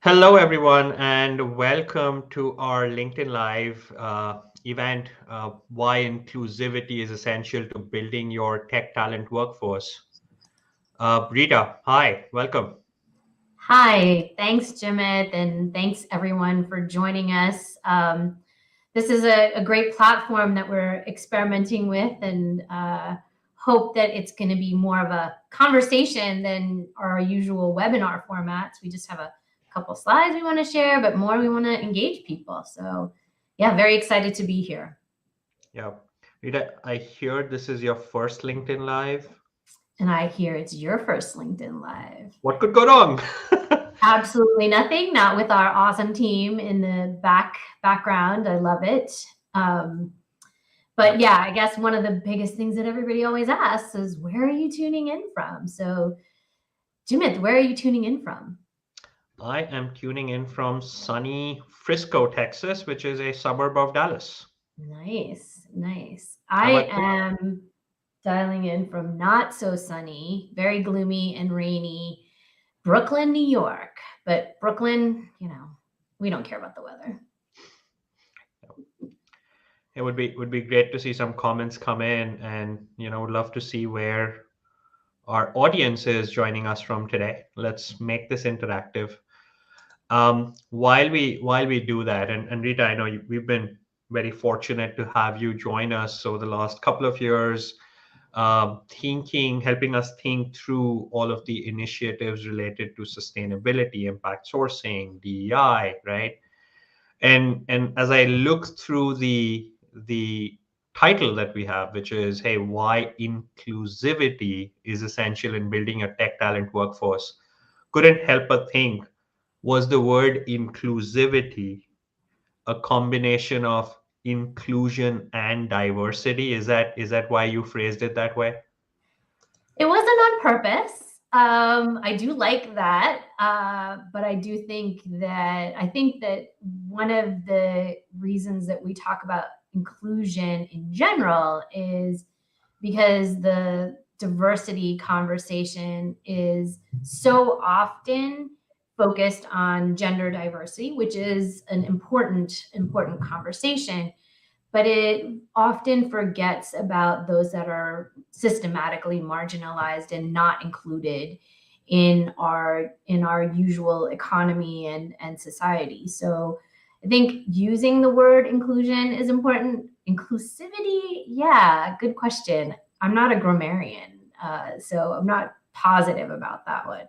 Hello, everyone, and welcome to our LinkedIn Live event, Why Inclusivity is Essential to Building Your Tech Talent Workforce. Rita, hi, welcome. Hi, thanks, Jimit, and thanks everyone for joining us. This is a great platform that we're experimenting with, and hope that it's going to be more of a conversation than our usual webinar formats. We just have a couple slides we want to share, but more we want to engage people. So, yeah, very excited to be here. Yeah. Rita, I hear this is your first LinkedIn Live. And I hear it's your first LinkedIn Live. What could go wrong? Absolutely nothing, not with our awesome team in the background. I love it. But yeah, I guess one of the biggest things that everybody always asks is, where are you tuning in from? So, Jimit, where are you tuning in from? I am tuning in from sunny Frisco, Texas, which is a suburb of Dallas. Nice, nice. How I about you? am dialing in from not so sunny, very gloomy and rainy Brooklyn, New York. But Brooklyn, we don't care about the weather. It would be great to see some comments come in, and would love to see where our audience is joining us from today. Let's make this interactive. While we do that, and Rita, I know we've been very fortunate to have you join us over the last couple of years, helping us think through all of the initiatives related to sustainability, impact sourcing, DEI, right? And as I look through the title that we have, which is, hey, why inclusivity is essential in building a tech talent workforce, couldn't help but think, was the word inclusivity a combination of inclusion and diversity? Is that why you phrased it that way? It wasn't on purpose. I do like that, but I think that one of the reasons that we talk about inclusion in general is because the diversity conversation is so often focused on gender diversity, which is an important conversation, but it often forgets about those that are systematically marginalized and not included in our usual economy and society. So I think using the word inclusion is important. Inclusivity, yeah, good question. I'm not a grammarian, so I'm not positive about that one.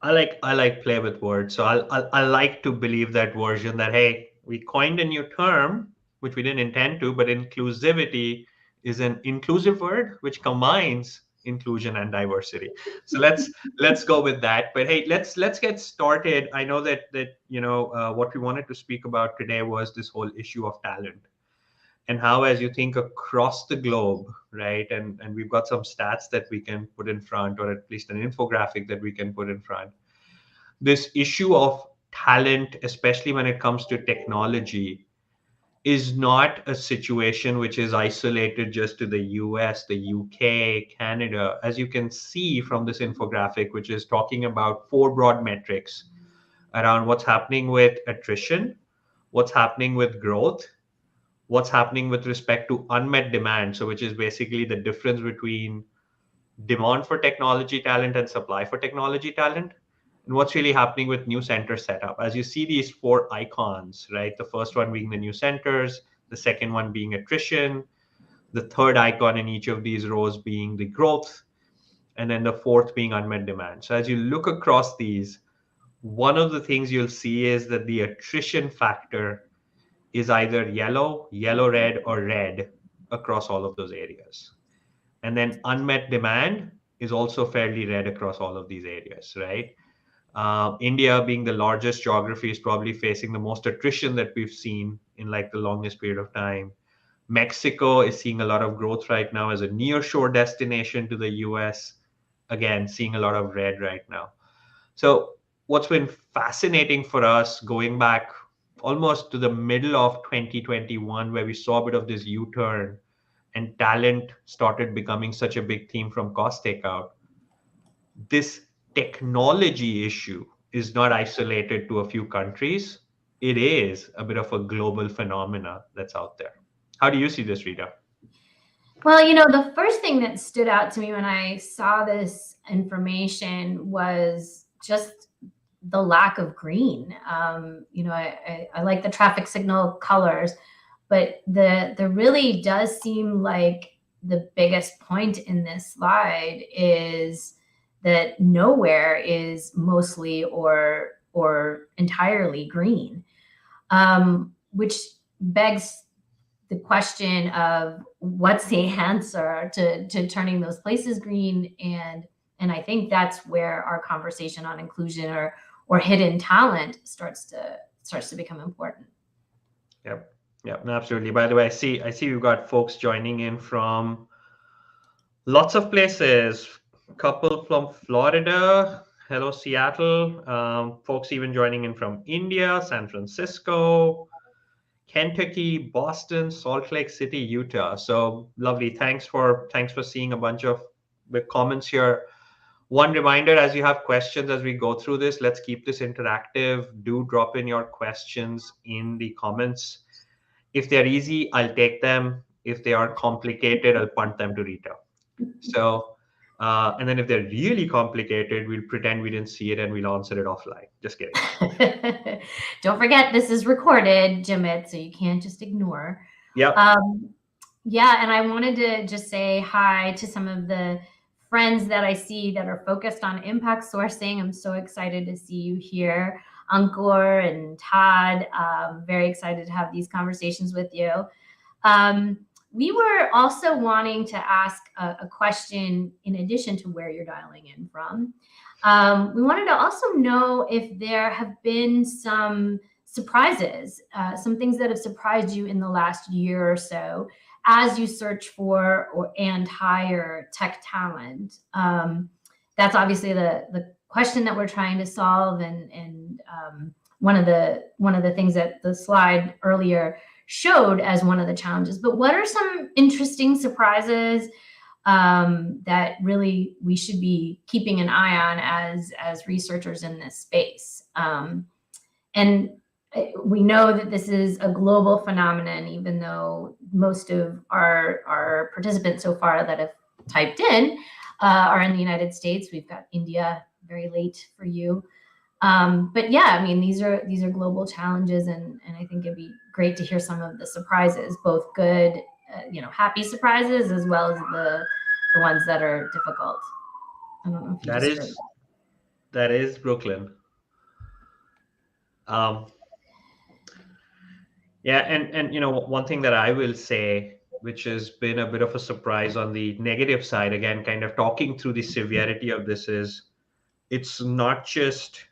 I like play with words, so I like to believe that version that, hey, we coined a new term which we didn't intend to, but inclusivity is an inclusive word which combines inclusion and diversity. So let's go with that. But hey, let's get started. I know that what we wanted to speak about today was this whole issue of talent, and how, as you think across the globe, right, and we've got some stats that we can put in front, or at least an infographic that we can put in front, this issue of talent, especially when it comes to technology, is not a situation which is isolated just to the US, the UK, Canada. As you can see from this infographic, which is talking about four broad metrics around what's happening with attrition, what's happening with growth, what's happening with respect to unmet demand. So, which is basically the difference between demand for technology talent and supply for technology talent, and what's really happening with new center setup. As you see these four icons, right? The first one being the new centers, the second one being attrition, the third icon in each of these rows being the growth, and then the fourth being unmet demand. So as you look across these, one of the things you'll see is that the attrition factor is either yellow, yellow red, or red across all of those areas. And then unmet demand is also fairly red across all of these areas, right? India, being the largest geography, is probably facing the most attrition that we've seen in like the longest period of time. Mexico is seeing a lot of growth right now as a nearshore destination to the US. Again, seeing a lot of red right now. So, what's been fascinating for us going back almost to the middle of 2021, where we saw a bit of this U turn and talent started becoming such a big theme from cost takeout, this technology issue is not isolated to a few countries. It is a bit of a global phenomena that's out there. How do you see this, Rita? Well, the first thing that stood out to me when I saw this information was just the lack of green. I like the traffic signal colors, but there really does seem like the biggest point in this slide is that nowhere is mostly or entirely green, which begs the question of what's the answer to turning those places green. And I think that's where our conversation on inclusion or hidden talent starts to become important. Yep. Yep, no, absolutely. By the way, I see you've got folks joining in from lots of places. Couple from Florida. Hello, Seattle. Folks even joining in from India, San Francisco, Kentucky, Boston, Salt Lake City, Utah. So lovely. Thanks for seeing a bunch of the comments here. One reminder, as you have questions as we go through this, let's keep this interactive. Do drop in your questions in the comments. If they're easy, I'll take them. If they are complicated, I'll punt them to Rita. So, and then if they're really complicated, we'll pretend we didn't see it and we'll answer it offline. Just kidding. Don't forget, this is recorded, Jimit, so you can't just ignore. Yep. Yeah, and I wanted to just say hi to some of the friends that I see that are focused on impact sourcing. I'm so excited to see you here, Ankur and Todd. Very excited to have these conversations with you. We were also wanting to ask a question in addition to where you're dialing in from. We wanted to also know if there have been some surprises, some things that have surprised you in the last year or so as you search for and hire tech talent. That's obviously the question that we're trying to solve, and one of the things that the slide earlier showed as one of the challenges. But what are some interesting surprises that really we should be keeping an eye on as researchers in this space? And we know that this is a global phenomenon, even though most of our participants so far that have typed in are in the United States. We've got India very late for you. But yeah, I mean, these are global challenges, and I think it'd be great to hear some of the surprises, both good, happy surprises, as well as the ones that are difficult. I don't know if you that is Brooklyn. Yeah, and one thing that I will say, which has been a bit of a surprise on the negative side, again, kind of talking through the severity of this, is it's not just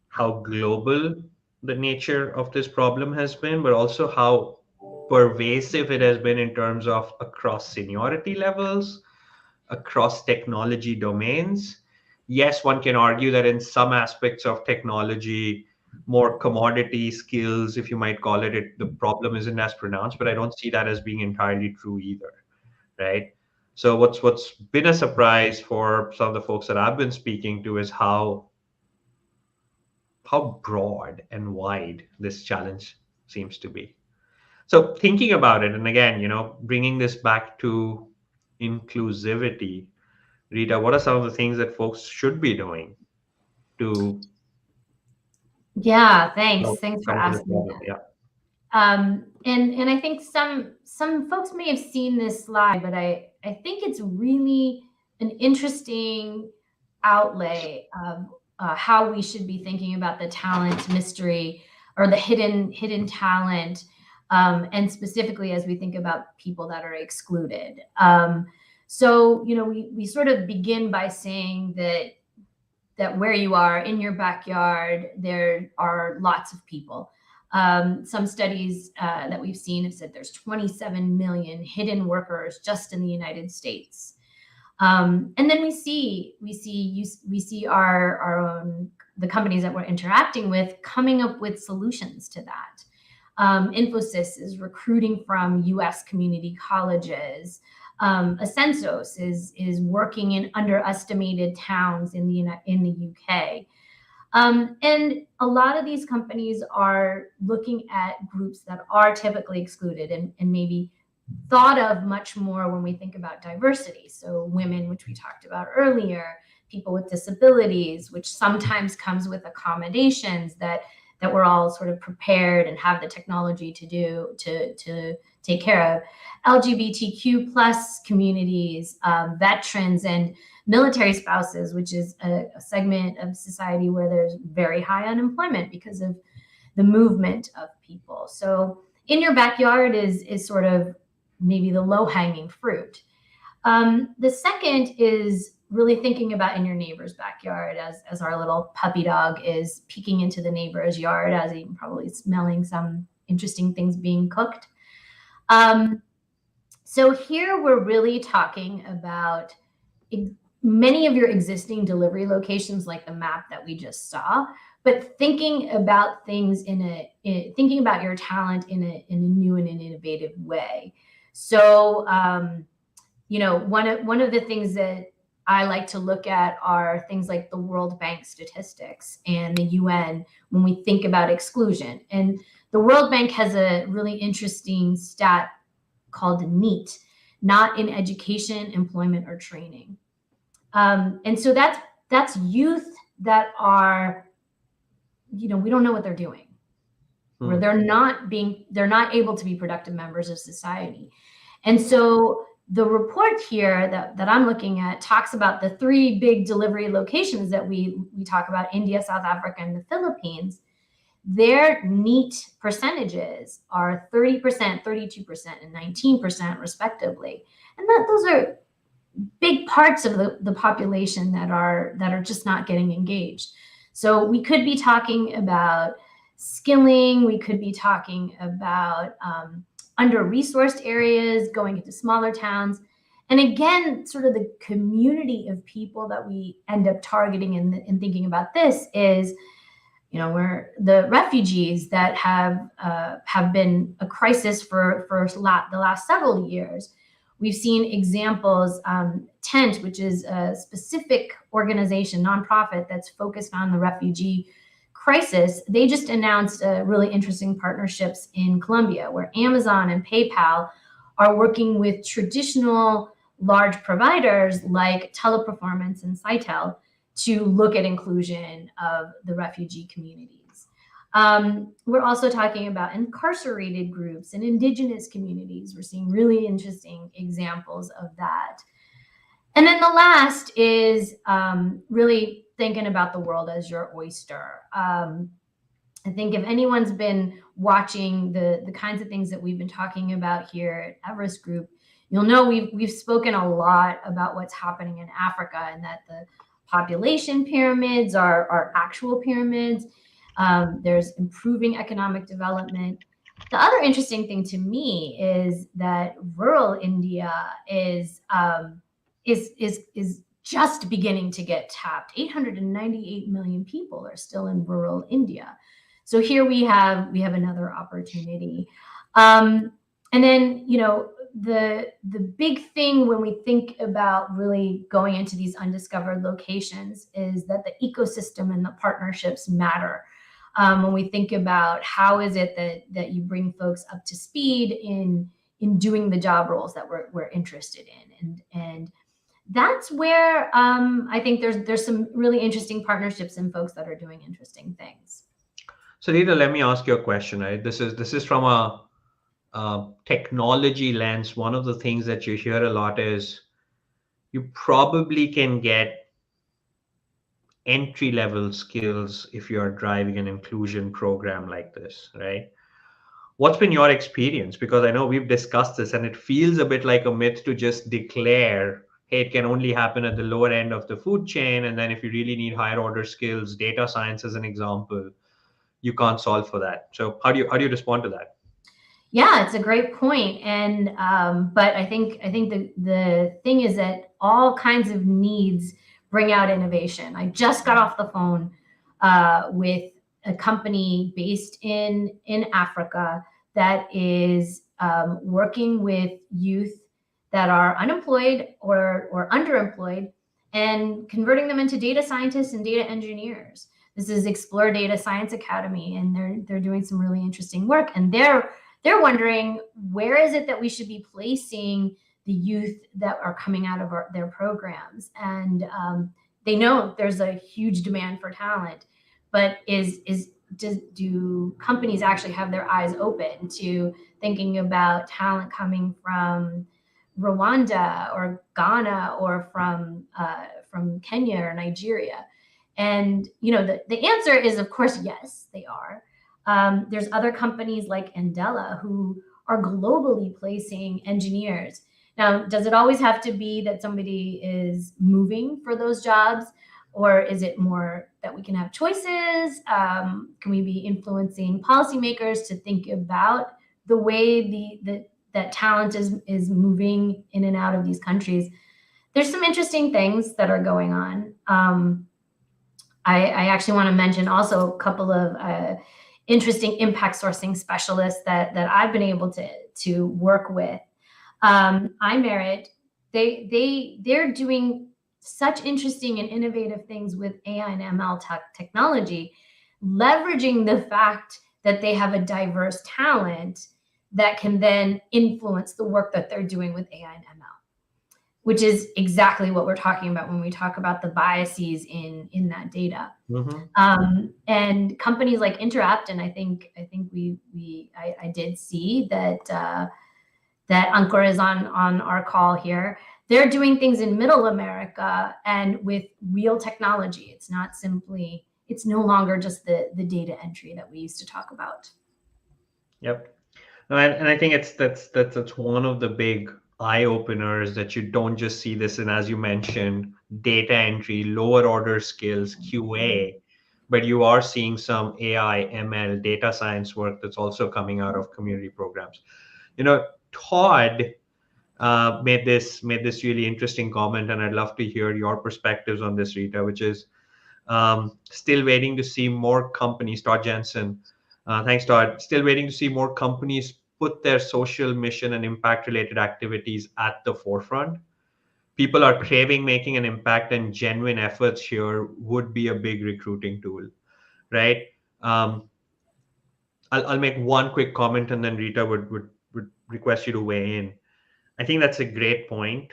how global the nature of this problem has been, but also how pervasive it has been in terms of across seniority levels, across technology domains. Yes, one can argue that in some aspects of technology, more commodity skills, if you might call it, the problem isn't as pronounced, but I don't see that as being entirely true either, right? So what's been a surprise for some of the folks that I've been speaking to is how broad and wide this challenge seems to be. So thinking about it, and again, bringing this back to inclusivity, Rita, what are some of the things that folks should be doing to? Yeah, thanks for asking that. Yeah. And I think some folks may have seen this slide, but I think it's really an interesting outlay of how we should be thinking about the talent mystery or the hidden talent, and specifically as we think about people that are excluded. So we sort of begin by saying that where you are in your backyard, there are lots of people. Some studies that we've seen have said there's 27 million hidden workers just in the United States. And then we see our own, the companies that we're interacting with, coming up with solutions to that. Infosys is recruiting from U.S. community colleges. Ascensos is working in underestimated towns in the UK. And a lot of these companies are looking at groups that are typically excluded and maybe thought of much more when we think about diversity. So women, which we talked about earlier, people with disabilities, which sometimes comes with accommodations that we're all sort of prepared and have the technology to do to take care of. LGBTQ plus communities, veterans, and military spouses, which is a segment of society where there's very high unemployment because of the movement of people. So in your backyard is sort of maybe the low-hanging fruit. The second is really thinking about in your neighbor's backyard, as our little puppy dog is peeking into the neighbor's yard as he's probably smelling some interesting things being cooked. So here we're really talking about many of your existing delivery locations, like the map that we just saw, but thinking about things thinking about your talent in a new and an innovative way. So, one of the things that I like to look at are things like the World Bank statistics and the UN when we think about exclusion. And the World Bank has a really interesting stat called NEAT, not in education, employment, or training. And so that's youth that are, we don't know what they're doing, or they're not able to be productive members of society. And so the report here that I'm looking at talks about the 3 big delivery locations that we talk about: India, South Africa, and the Philippines. Their NEAT percentages are 30%, 32%, and 19% respectively. And those are big parts of the population that are just not getting engaged. So we could be talking about skilling. We could be talking about under-resourced areas, going into smaller towns. And again, sort of the community of people that we end up targeting in thinking about this is, where the refugees that have been a crisis for the last several years. We've seen examples, Tent, which is a specific organization, nonprofit that's focused on the refugee crisis. They just announced really interesting partnerships in Colombia, where Amazon and PayPal are working with traditional large providers like Teleperformance and Sitel to look at inclusion of the refugee communities. We're also talking about incarcerated groups and indigenous communities. We're seeing really interesting examples of that. And then the last is really thinking about the world as your oyster. I think if anyone's been watching the kinds of things that we've been talking about here at Everest Group, you'll know we've spoken a lot about what's happening in Africa, and that the population pyramids are actual pyramids. There's improving economic development. The other interesting thing to me is that rural India is just beginning to get tapped. 898 million people are still in rural India. So here we have another opportunity. And then, the big thing when we think about really going into these undiscovered locations is that the ecosystem and the partnerships matter. When we think about how is it that you bring folks up to speed in doing the job roles that we're interested in, and that's where I think there's some really interesting partnerships and folks that are doing interesting things. So Rita, let me ask you a question. Right, this is from a technology lens. One of the things that you hear a lot is you probably can get entry-level skills if you're driving an inclusion program like this, right? What's been your experience? Because I know we've discussed this, and it feels a bit like a myth to just declare, hey, it can only happen at the lower end of the food chain, and then if you really need higher order skills, data science as an example, you can't solve for that. So how do you respond to that? Yeah, it's a great point. And but I think the thing is that all kinds of needs bring out innovation. I just got off the phone with a company based in Africa that is working with youth that are unemployed or underemployed and converting them into data scientists and data engineers. This is Explore Data Science Academy, and they're doing some really interesting work. And they're wondering, where is it that we should be placing the youth that are coming out of their programs? And they know there's a huge demand for talent, but do companies actually have their eyes open to thinking about talent coming from Rwanda or Ghana or from Kenya or Nigeria? And the answer is, of course, yes, they are. There's other companies like Andela who are globally placing engineers. Now, does it always have to be that somebody is moving for those jobs? Or is it more that we can have choices? Can we be influencing policymakers to think about the way that talent is moving in and out of these countries? There's some interesting things that are going on. I actually want to mention also a couple of interesting impact sourcing specialists that I've been able to work with. iMerit, they're doing such interesting and innovative things with AI and ML technology, leveraging the fact that they have a diverse talent that can then influence the work that they're doing with AI and ML, which is exactly what we're talking about when we talk about the biases in that data. Mm-hmm. And companies like Interapton, I think I did see that that Ankur is on our call here. They're doing things in Middle America and with real technology. It's no longer just the data entry that we used to talk about. Yep. No, and I think that's one of the big eye openers, that you don't just see this in, as you mentioned, data entry, lower order skills, QA, but you are seeing some AI, ML, data science work that's also coming out of community programs. Todd made this really interesting comment, and I'd love to hear your perspectives on this, Rita, which is still waiting to see more companies. Todd Jensen, thanks, Todd. Still waiting to see more companies put their social mission and impact related activities at the forefront. People are craving making an impact, and genuine efforts here would be a big recruiting tool, right? I'll make one quick comment, and then Rita would request you to weigh in. I think that's a great point.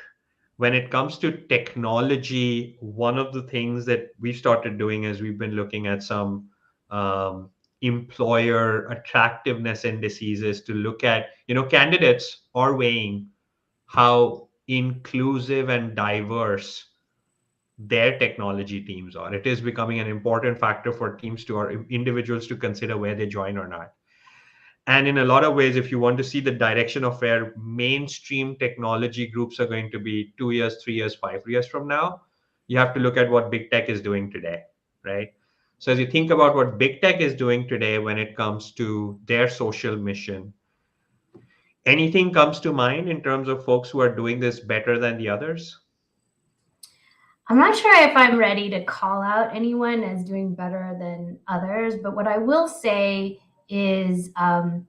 When it comes to technology, one of the things that we've started doing is we've been looking at some employer attractiveness indices, is to look at, candidates are weighing how inclusive and diverse their technology teams are. It is becoming an important factor for teams or individuals to consider where they join or not. And in a lot of ways, if you want to see the direction of where mainstream technology groups are going to be 2 years, 3 years, 5 years from now, you have to look at what big tech is doing today, right? So as you think about what big tech is doing today when it comes to their social mission, anything comes to mind in terms of folks who are doing this better than the others? I'm not sure if I'm ready to call out anyone as doing better than others, but what I will say is I'm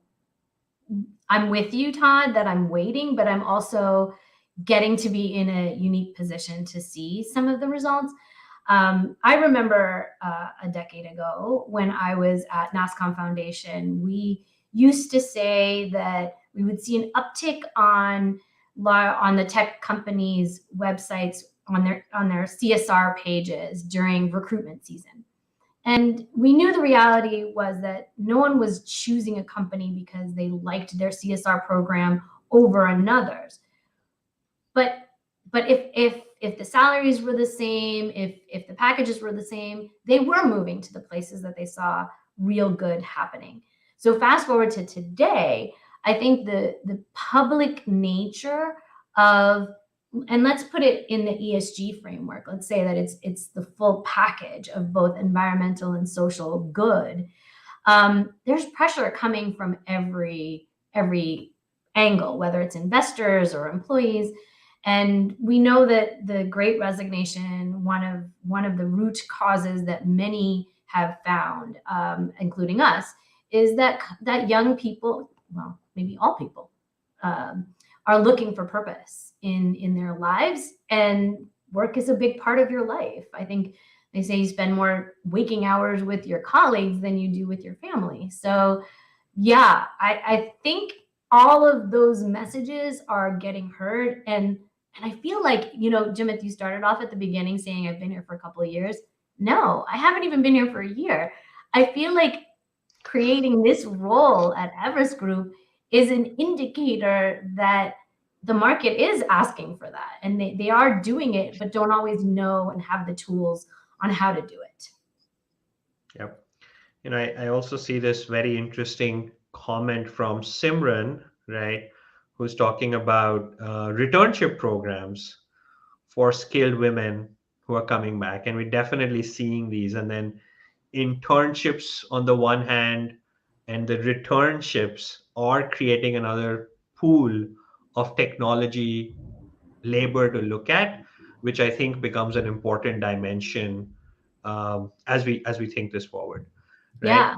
with you, Todd, that I'm waiting, but I'm also getting to be in a unique position to see some of the results. I remember a decade ago when I was at NASCOM Foundation, we used to say that we would see an uptick on the tech companies' websites on their CSR pages during recruitment season. And we knew the reality was that no one was choosing a company because they liked their CSR program over another's. But if the salaries were the same, if the packages were the same, they were moving to the places that they saw real good happening. So fast forward to today, I think the public nature of, and let's put it in the ESG framework. Let's say that it's the full package of both environmental and social good. There's pressure coming from every angle, whether it's investors or employees. And we know that the Great Resignation, one of the root causes that many have found, including us, is that young people, well, maybe all people, are looking for purpose in their lives, and work is a big part of your life. I think They say you spend more waking hours with your colleagues than you do with your family. So yeah, I think all of those messages are getting heard. And I feel like, Jimith, you started off at the beginning saying I've been here for a couple of years. No, I haven't even been here for a year. I feel like creating this role at Everest Group is an indicator that the market is asking for that. And they are doing it, but don't always know and have the tools on how to do it. Yep. I also see this very interesting comment from Simran, right, who's talking about returnship programs for skilled women who are coming back. And we're definitely seeing these. And then internships on the one hand, and the returnships are creating another pool of technology labor to look at, which I think becomes an important dimension as we think this forward, right? Yeah.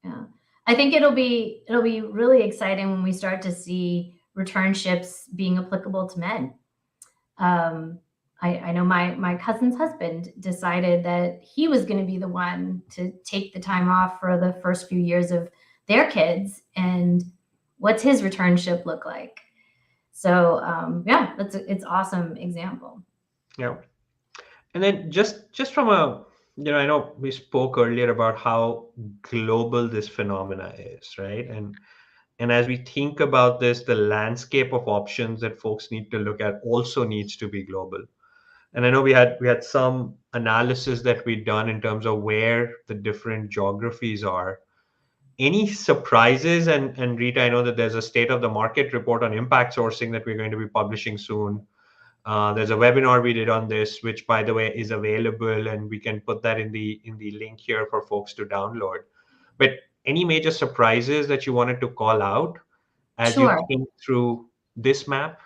Yeah. I think it'll be really exciting when we start to see returnships being applicable to men. Um, I know my cousin's husband decided that he was going to be the one to take the time off for the first few years of their kids. And what's his returnship look like? So yeah, it's awesome example. Yeah. And then just from a, I know we spoke earlier about how global this phenomena is, right? And as we think about this, the landscape of options that folks need to look at also needs to be global. And I know we had some analysis that we'd done in terms of where the different geographies are. Any surprises? And Rita, I know that there's a state of the market report on impact sourcing that we're going to be publishing soon. There's a webinar we did on this, which, by the way, is available, and we can put that in the link here for folks to download. But any major surprises that you wanted to call out as you Sure. think through this map?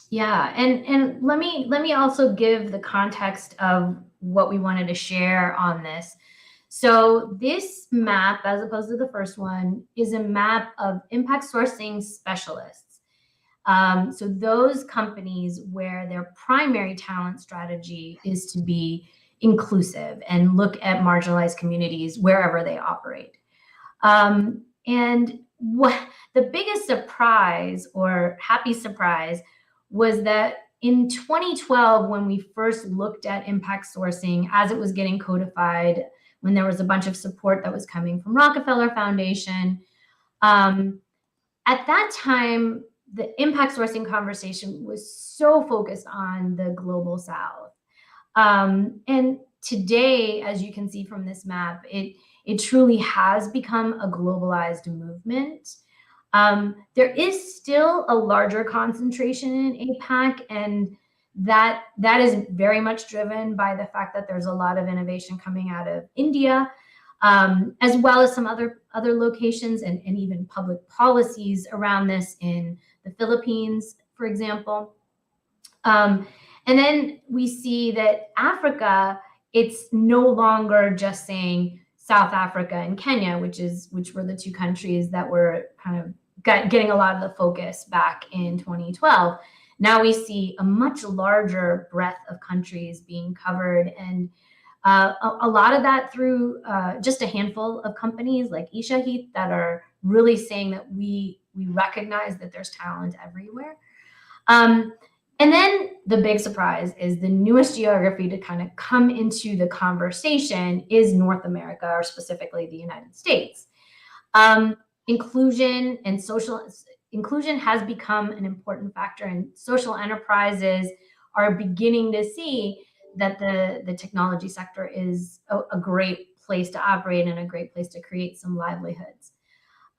Yeah, and let me also give the context of what we wanted to share on this. So this map, as opposed to the first one, is a map of impact sourcing specialists. So those companies where their primary talent strategy is to be inclusive and look at marginalized communities wherever they operate. And what the biggest surprise or happy surprise was that in 2012, when we first looked at impact sourcing as it was getting codified, when there was a bunch of support that was coming from Rockefeller Foundation, at that time, the impact sourcing conversation was so focused on the global South. And today, as you can see from this map, it truly has become a globalized movement. There is still a larger concentration in APAC, and that is very much driven by the fact that there's a lot of innovation coming out of India, as well as some other locations and even public policies around this in the Philippines, for example. And then we see that Africa, it's no longer just saying South Africa and Kenya, which were the two countries that were kind of getting a lot of the focus back in 2012. Now we see a much larger breadth of countries being covered, and a lot of that through just a handful of companies like Ishahit that are really saying that we recognize that there's talent everywhere. And then the big surprise is the newest geography to kind of come into the conversation is North America, or specifically the United States. Inclusion and social inclusion has become an important factor, and social enterprises are beginning to see that the technology sector is a great place to operate and a great place to create some livelihoods.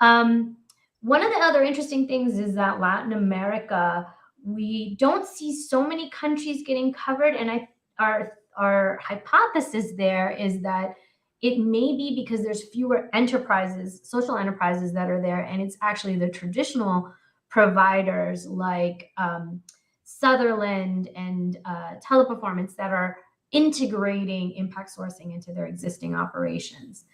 One of the other interesting things is that Latin America, we don't see so many countries getting covered, and our hypothesis there is that it may be because there's fewer enterprises, social enterprises that are there, and it's actually the traditional providers like Sutherland and Teleperformance that are integrating impact sourcing into their existing operations.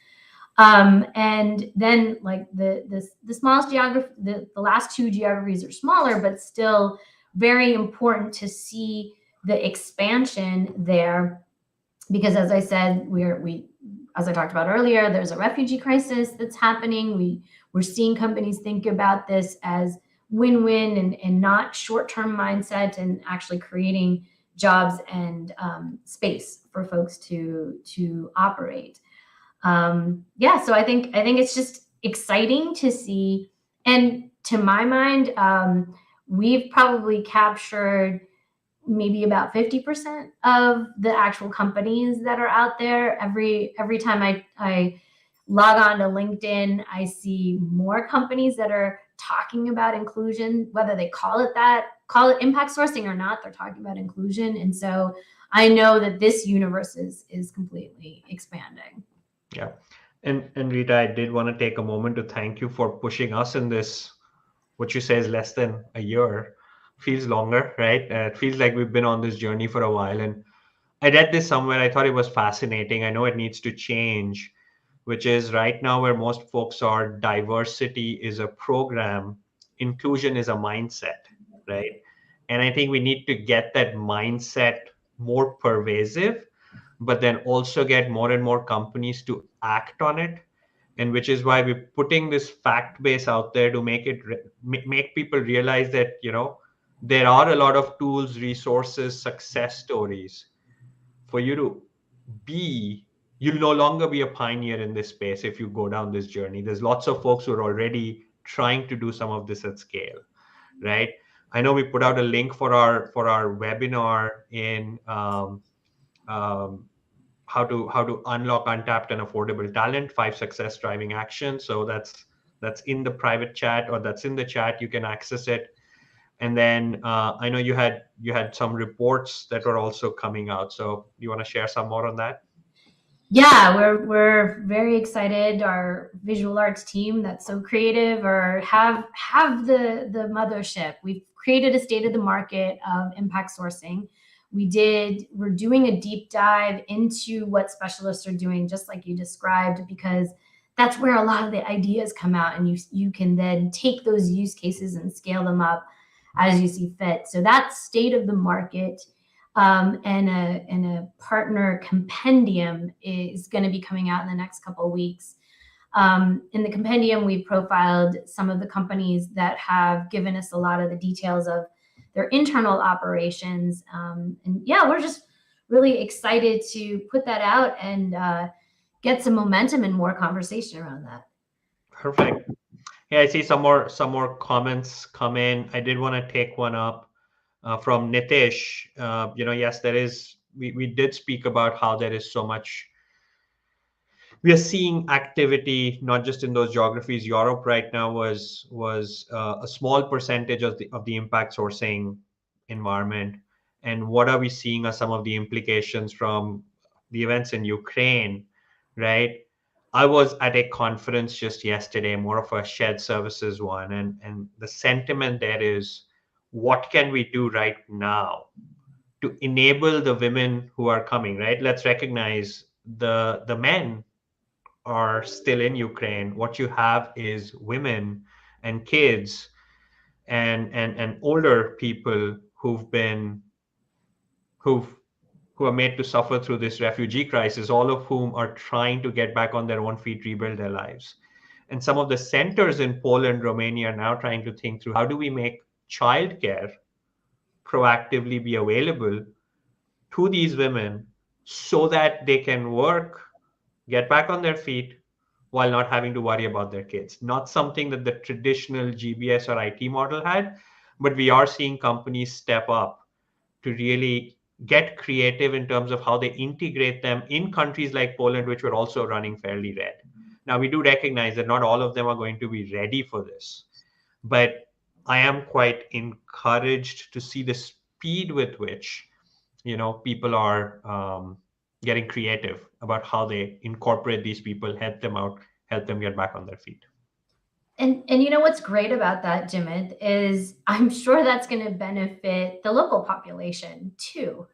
And then like the smallest geography, the last two geographies are smaller, but still very important to see the expansion there. because as I said, as I talked about earlier, there's a refugee crisis that's happening. We're seeing companies think about this as win-win and not short-term mindset, and actually creating jobs and space for folks to operate. So I think it's just exciting to see. And to my mind, we've probably captured maybe about 50% of the actual companies that are out there. Every time I log on to LinkedIn, I see more companies that are talking about inclusion, whether they call it impact sourcing or not, they're talking about inclusion. And so I know that this universe is completely expanding. Yeah. And Rita, I did want to take a moment to thank you for pushing us in this, what you say is less than a year. Feels longer, right? It feels like we've been on this journey for a while. And I read this somewhere. I thought it was fascinating. I know it needs to change, which is right now where most folks are, diversity is a program, inclusion is a mindset, right? And I think we need to get that mindset more pervasive, but then also get more and more companies to act on it. And which is why we're putting this fact base out there to make people realize that, there are a lot of tools, resources, success stories for you to be. You'll no longer be a pioneer in this space if you go down this journey. There's lots of folks who are already trying to do some of this at scale, right? I know we put out a link for our webinar in um, how to unlock untapped and affordable talent, 5 success driving actions. So that's in the private chat, or that's in the chat. You can access it. And then I know you had some reports that were also coming out. So you want to share some more on that? Yeah, we're very excited. Our visual arts team that's so creative, or have the mothership. We've created a state of the market of impact sourcing. We're doing a deep dive into what specialists are doing, just like you described, because that's where a lot of the ideas come out, and you can then take those use cases and scale them up as you see fit. So that state of the market, and a partner compendium is going to be coming out in the next couple of weeks. In the compendium, we profiled some of the companies that have given us a lot of the details of their internal operations. And yeah, we're just really excited to put that out and get some momentum and more conversation around that. Perfect. Yeah, I see some more comments come in. I did want to take one up from Nitish. Yes, there is. We did speak about how there is so much. We are seeing activity not just in those geographies. Europe right now was a small percentage of the impact sourcing environment. And what are we seeing are some of the implications from the events in Ukraine, right? I was at a conference just yesterday, more of a shared services one, and the sentiment there is, what can we do right now to enable the women who are coming, right? Let's recognize the men are still in Ukraine. What you have is women and kids and older people who've who are made to suffer through this refugee crisis, all of whom are trying to get back on their own feet, rebuild their lives. And some of the centers in Poland, Romania are now trying to think through, how do we make childcare proactively be available to these women so that they can work, get back on their feet while not having to worry about their kids. Not something that the traditional GBS or IT model had, but we are seeing companies step up to really get creative in terms of how they integrate them in countries like Poland, which were also running fairly red. Now, we do recognize that not all of them are going to be ready for this, but I am quite encouraged to see the speed with which people are getting creative about how they incorporate these people, help them out, help them get back on their feet. And you know what's great about that, Jimit, is I'm sure that's going to benefit the local population too.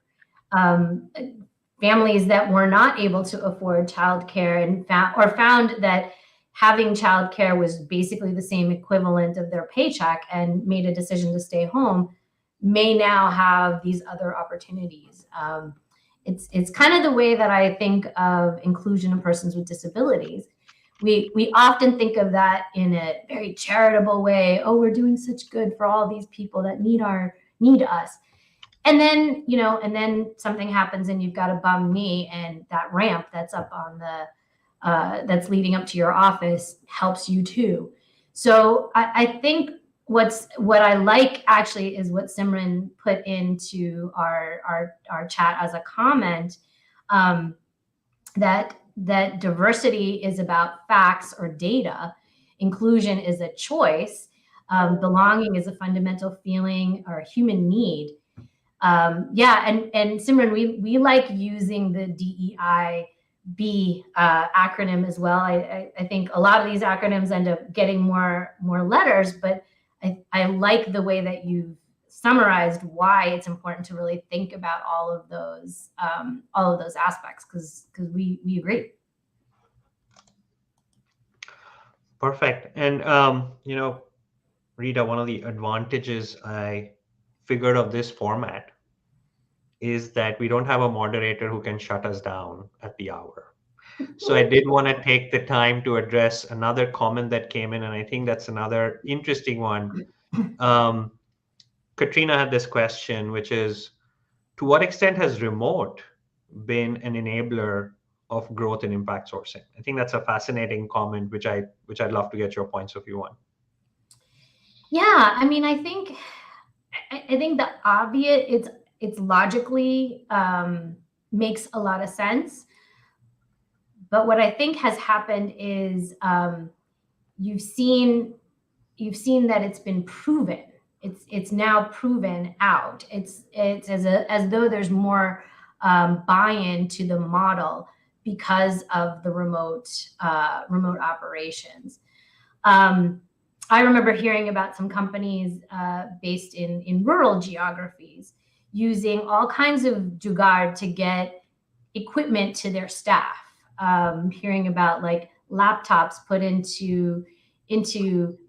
Families that were not able to afford childcare and found that having childcare was basically the same equivalent of their paycheck and made a decision to stay home may now have these other opportunities. It's kind of the way that I think of inclusion of persons with disabilities. We often think of that in a very charitable way. Oh, we're doing such good for all these people that need us. And then, and then something happens and you've got a bum knee, and that ramp that's up on that's leading up to your office helps you too. So I think what I like actually is what Simran put into our chat as a comment, that diversity is about facts or data, inclusion is a choice, belonging is a fundamental feeling or a human need. Yeah, and Simran, we like using the DEIB acronym as well. I think a lot of these acronyms end up getting more letters, but I like the way that you've summarized why it's important to really think about all of those aspects, because we agree. Perfect. And Rita, one of the advantages I figured of this format is that we don't have a moderator who can shut us down at the hour. So I did want to take the time to address another comment that came in, and I think that's another interesting one. Katrina had this question, which is, to what extent has remote been an enabler of growth in impact sourcing? I think that's a fascinating comment, which I'd love to get your points of view on. Yeah, I mean, I think the obvious, it's logically makes a lot of sense. But what I think has happened is you've seen that it's been proven. It's now proven out. It's as though there's more buy-in to the model because of the remote operations. I remember hearing about some companies based in rural geographies using all kinds of jugaad to get equipment to their staff. Hearing about like laptops put into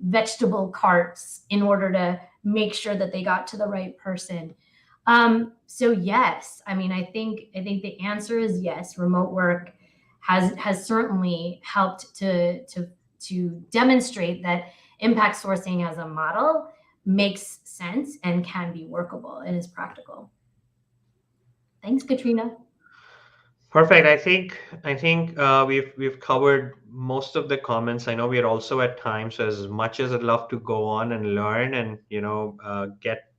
vegetable carts in order to make sure that they got to the right person. So yes, I mean, I think the answer is yes. Remote work has certainly helped to demonstrate that impact sourcing as a model makes sense and can be workable and is practical. Thanks, Katrina. Perfect. I think we've covered most of the comments. I know we are also at time, so as much as I'd love to go on and learn and get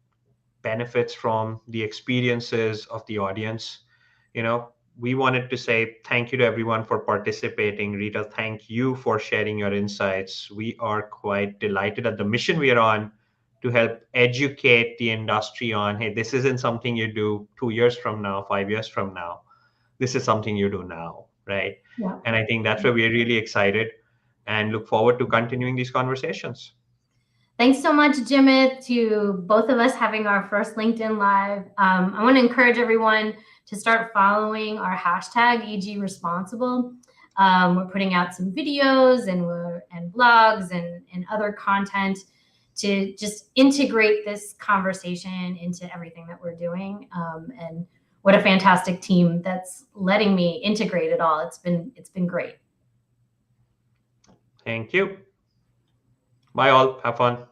benefits from the experiences of the audience, we wanted to say thank you to everyone for participating. Rita, thank you for sharing your insights. We are quite delighted at the mission we are on to help educate the industry on, hey, this isn't something you do 2 years from now, 5 years from now. This is something you do now, right? Yeah. And I think that's where we're really excited and look forward to continuing these conversations. Thanks so much, Jimit, to both of us having our first LinkedIn Live. I want to encourage everyone to start following our hashtag EG Responsible. We're putting out some videos and blogs and other content to just integrate this conversation into everything that we're doing. And what a fantastic team that's letting me integrate it all. It's been great. Thank you. Bye all. Have fun.